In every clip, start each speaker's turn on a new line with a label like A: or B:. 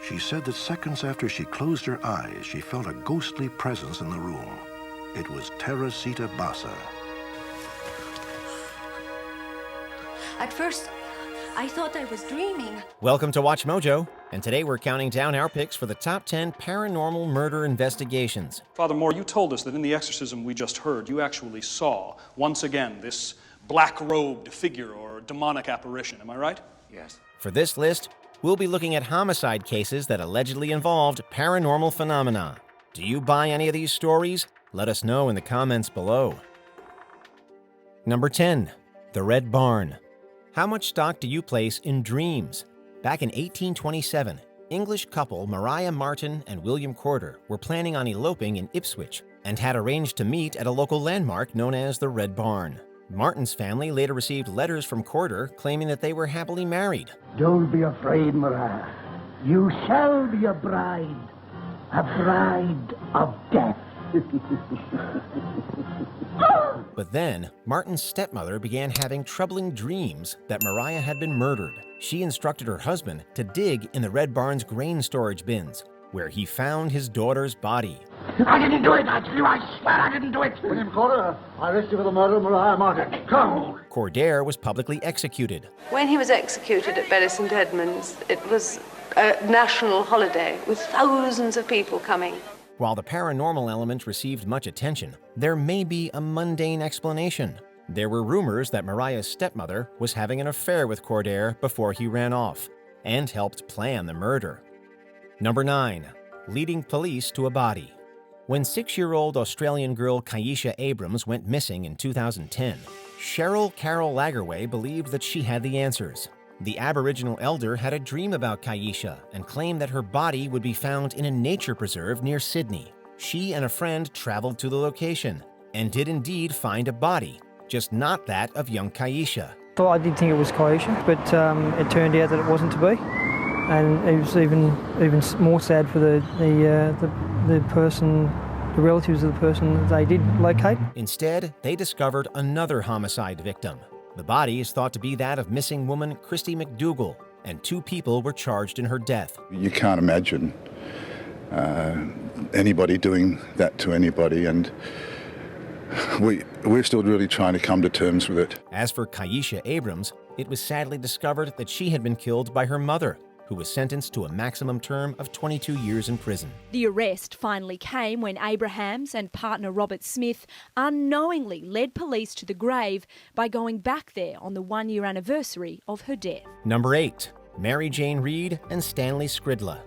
A: She said that seconds after she closed her eyes, she felt a ghostly presence in the room. It was Teresita Basa.
B: At first, I thought I was dreaming.
C: Welcome to Watch Mojo, and today we're counting down our picks for the top 10 paranormal murder investigations.
D: Father Moore, you told us that in the exorcism we just heard, you actually saw, once again, this black-robed figure or demonic apparition. Am I right?
E: Yes.
C: For this list, we'll be looking at homicide cases that allegedly involved paranormal phenomena. Do you buy any of these stories? Let us know in the comments below. Number 10. The Red Barn. How much stock do you place in dreams? Back in 1827, English couple Maria Martin and William Corder were planning on eloping in Ipswich and had arranged to meet at a local landmark known as the Red Barn. Martin's family later received letters from Corder claiming that they were happily married.
F: Don't be afraid, Maria. You shall be a bride of death.
C: But then, Martin's stepmother began having troubling dreams that Maria had been murdered. She instructed her husband to dig in the Red Barn's grain storage bins, where he found his daughter's body.
F: I didn't do it, I swear I didn't do it. William Corder, I arrest you for the murder of Maria Martin. Come.
C: Corder was publicly executed.
G: When he was executed at Bury St Edmunds, it was a national holiday with thousands of people coming.
C: While the paranormal element received much attention, there may be a mundane explanation. There were rumors that Maria's stepmother was having an affair with Corder before he ran off and helped plan the murder. Number 9. Leading police to a body. When 6-year-old Australian girl Kaisha Abrams went missing in 2010, Cheryl Carol Lagerway believed that she had the answers. The Aboriginal elder had a dream about Kaisha and claimed that her body would be found in a nature preserve near Sydney. She and a friend traveled to the location and did indeed find a body, just not that of young Kaisha.
H: Well, I did think it was Kaisha, but it turned out that it wasn't to be. And it was even more sad for the person, the relatives of the person that they did locate.
C: Instead, they discovered another homicide victim. The body is thought to be that of missing woman Christy McDougall, and 2 people were charged in her death.
I: You can't imagine anybody doing that to anybody, and we're still really trying to come to terms with it.
C: As for Kaisha Abrams, it was sadly discovered that she had been killed by her mother, who was sentenced to a maximum term of 22 years in prison.
J: The arrest finally came when Abrahams and partner Robert Smith unknowingly led police to the grave by going back there on the 1-year anniversary of her death.
C: Number 8. Mary Jane Reid and Stanley Skridla.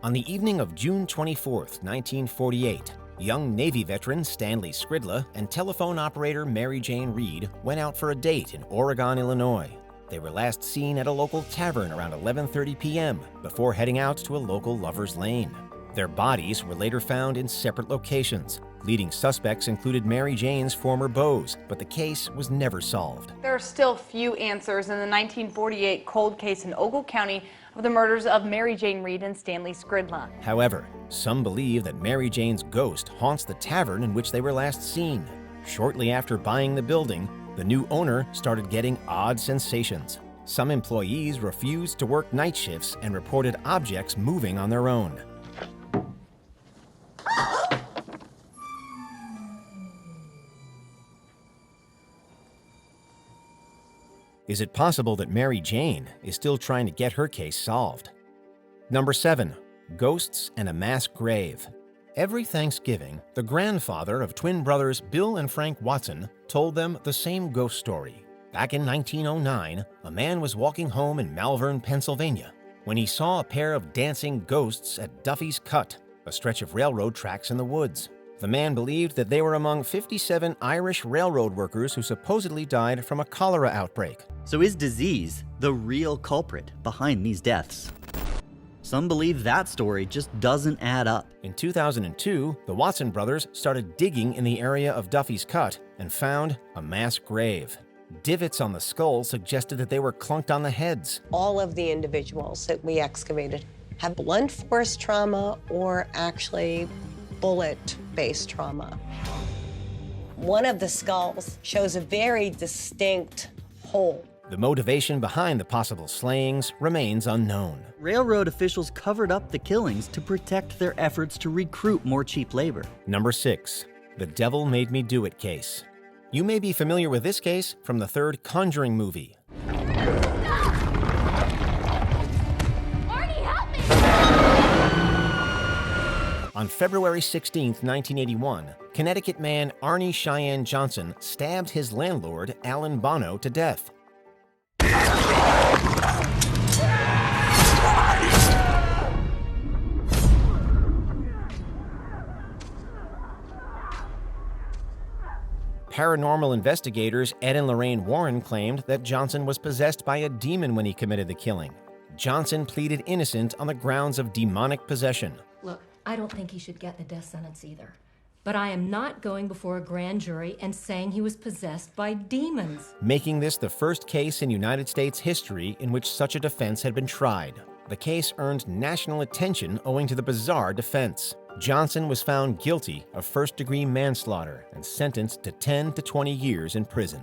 C: On the evening of June 24, 1948, young Navy veteran Stanley Skridla and telephone operator Mary Jane Reid went out for a date in Oregon, Illinois. They were last seen at a local tavern around 11:30 p.m. before heading out to a local lover's lane. Their bodies were later found in separate locations. Leading suspects included Mary Jane's former beaus, but the case was never solved.
K: There are still few answers in the 1948 cold case in Ogle County of the murders of Mary Jane Reid and Stanley Skridla.
C: However, some believe that Mary Jane's ghost haunts the tavern in which they were last seen. Shortly after buying the building, the new owner started getting odd sensations. Some employees refused to work night shifts and reported objects moving on their own. Is it possible that Mary Jane is still trying to get her case solved? Number 7. Ghosts and a mass grave. Every Thanksgiving, the grandfather of twin brothers Bill and Frank Watson told them the same ghost story. Back in 1909, a man was walking home in Malvern, Pennsylvania, when he saw a pair of dancing ghosts at Duffy's Cut, a stretch of railroad tracks in the woods. The man believed that they were among 57 Irish railroad workers who supposedly died from a cholera outbreak.
E: So is disease the real culprit behind these deaths? Some believe that story just doesn't add up.
C: In 2002, the Watson brothers started digging in the area of Duffy's Cut and found a mass grave. Divots on the skull suggested that they were clunked on the heads.
L: All of the individuals that we excavated have blunt force trauma or actually bullet-based trauma. One of the skulls shows a very distinct hole.
C: The motivation behind the possible slayings remains unknown.
E: Railroad officials covered up the killings to protect their efforts to recruit more cheap labor.
C: Number 6. The Devil Made Me Do It case. You may be familiar with this case from the third Conjuring movie. On February 16, 1981, Connecticut man Arnie Cheyenne Johnson stabbed his landlord, Alan Bono, to death. Paranormal investigators Ed and Lorraine Warren claimed that Johnson was possessed by a demon when he committed the killing. Johnson pleaded innocent on the grounds of demonic possession.
M: Look, I don't think he should get the death sentence either. But I am not going before a grand jury and saying he was possessed by demons.
C: Making this the first case in United States history in which such a defense had been tried. The case earned national attention owing to the bizarre defense. Johnson was found guilty of first-degree manslaughter and sentenced to 10 to 20 years in prison.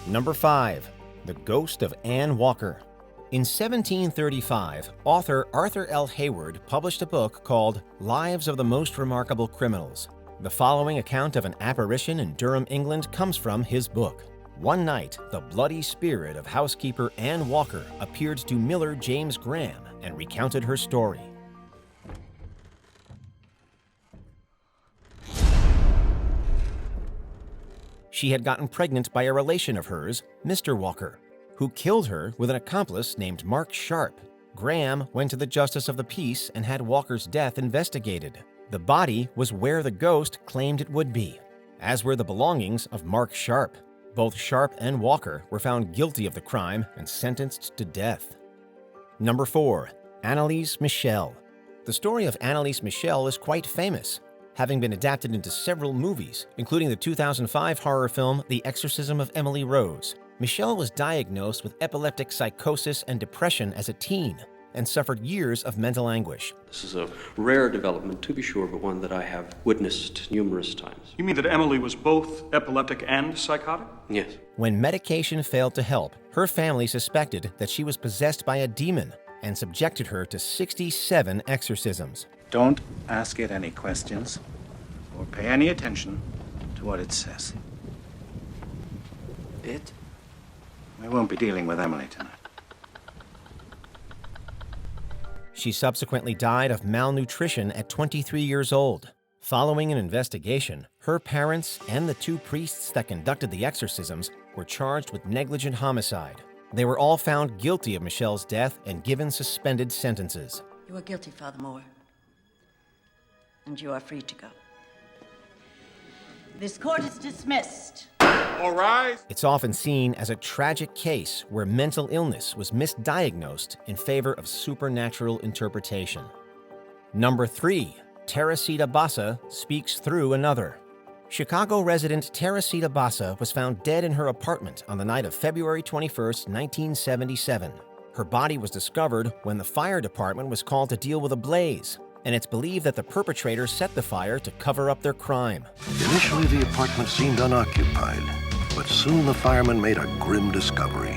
C: Number 5. The Ghost of Anne Walker. In 1735, author Arthur L. Hayward published a book called Lives of the Most Remarkable Criminals. The following account of an apparition in Durham, England comes from his book. One night, the bloody spirit of housekeeper Anne Walker appeared to Miller James Graham and recounted her story. She had gotten pregnant by a relation of hers, Mr. Walker, who killed her with an accomplice named Mark Sharp. Graham went to the Justice of the Peace and had Walker's death investigated. The body was where the ghost claimed it would be, as were the belongings of Mark Sharp. Both Sharp and Walker were found guilty of the crime and sentenced to death. Number 4. Anneliese Michel. The story of Anneliese Michel is quite famous, having been adapted into several movies, including the 2005 horror film The Exorcism of Emily Rose. Michel was diagnosed with epileptic psychosis and depression as a teen and suffered years of mental anguish.
N: This is a rare development, to be sure, but one that I have witnessed numerous times.
D: You mean that Emily was both epileptic and psychotic?
N: Yes.
C: When medication failed to help, her family suspected that she was possessed by a demon and subjected her to 67 exorcisms.
O: Don't ask it any questions or pay any attention to what it says.
N: It?
O: We won't be dealing with Emily tonight.
C: She subsequently died of malnutrition at 23 years old. Following an investigation, her parents and the 2 priests that conducted the exorcisms were charged with negligent homicide. They were all found guilty of Michelle's death and given suspended sentences.
P: You are guilty, Father Moore. And you are free to go. This court is dismissed.
C: All right. It's often seen as a tragic case where mental illness was misdiagnosed in favor of supernatural interpretation. Number 3. Teresita Basa speaks through another. Chicago resident Teresita Basa was found dead in her apartment on the night of February 21, 1977. Her body was discovered when the fire department was called to deal with a blaze, and it's believed that the perpetrator set the fire to cover up their crime.
A: Initially, the apartment seemed unoccupied, but soon the firemen made a grim discovery.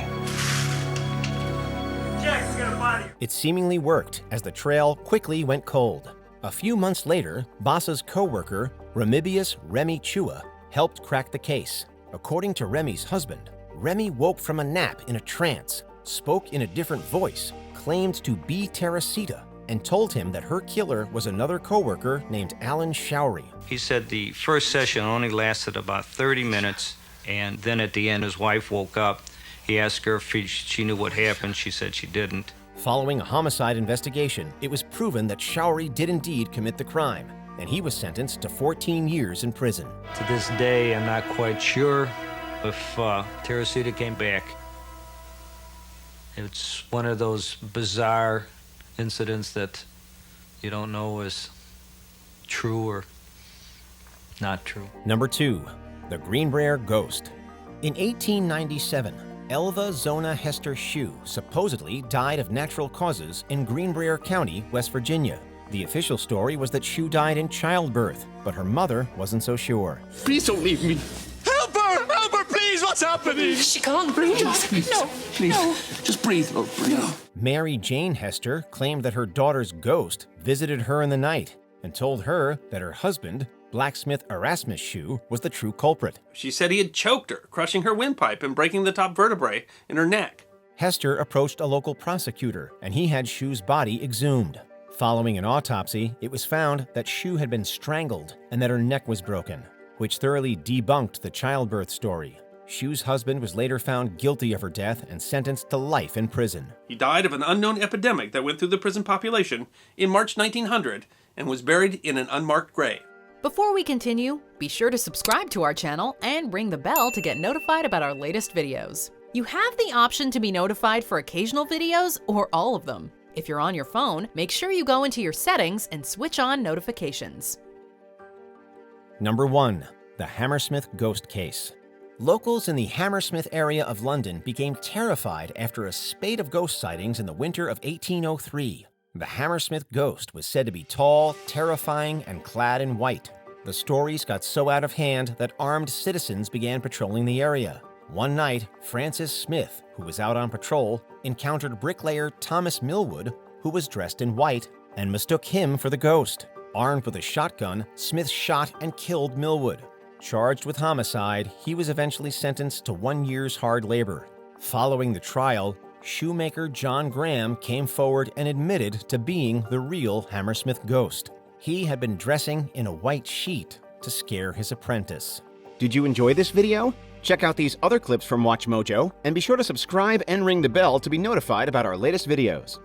C: It seemingly worked, as the trail quickly went cold. A few months later, Basa's co-worker, Remibius Remy Chua, helped crack the case. According to Remy's husband, Remy woke from a nap in a trance, spoke in a different voice, claimed to be Teresita, and told him that her killer was another co-worker named Alan Showery.
Q: He said the first session only lasted about 30 minutes, and then at the end his wife woke up. He asked her if she knew what happened. She said she didn't.
C: Following a homicide investigation, it was proven that Showery did indeed commit the crime, and he was sentenced to 14 years in prison.
Q: To this day, I'm not quite sure if Teresita came back. It's one of those bizarre incidents that you don't know is true or not true.
C: Number 2. The Greenbrier Ghost. In 1897, Elva Zona Hester Shue supposedly died of natural causes in Greenbrier County, West Virginia. The official story was that Shue died in childbirth, but her mother wasn't so sure.
R: Please don't leave me. Help her! Help her, please! What's happening?
P: She can't breathe. No.
R: Just breathe, love. Breathe.
C: Mary Jane Hester claimed that her daughter's ghost visited her in the night and told her that her husband, blacksmith Erasmus Shue, was the true culprit.
S: She said he had choked her, crushing her windpipe and breaking the top vertebrae in her neck.
C: Hester approached a local prosecutor, and he had Shue's body exhumed. Following an autopsy, it was found that Shue had been strangled and that her neck was broken, which thoroughly debunked the childbirth story. Shue's husband was later found guilty of her death and sentenced to life in prison.
S: He died of an unknown epidemic that went through the prison population in March 1900 and was buried in an unmarked grave.
T: Before we continue, be sure to subscribe to our channel and ring the bell to get notified about our latest videos. You have the option to be notified for occasional videos or all of them. If you're on your phone, make sure you go into your settings and switch on notifications.
C: Number 1. The Hammersmith Ghost Case. Locals in the Hammersmith area of London became terrified after a spate of ghost sightings in the winter of 1803. The Hammersmith ghost was said to be tall, terrifying, and clad in white. The stories got so out of hand that armed citizens began patrolling the area. One night, Francis Smith, who was out on patrol, encountered bricklayer Thomas Millwood, who was dressed in white, and mistook him for the ghost. Armed with a shotgun, Smith shot and killed Millwood. Charged with homicide, he was eventually sentenced to 1 year's hard labor. Following the trial, shoemaker John Graham came forward and admitted to being the real Hammersmith ghost. He had been dressing in a white sheet to scare his apprentice.
U: Did you enjoy this video? Check out these other clips from WatchMojo, and be sure to subscribe and ring the bell to be notified about our latest videos.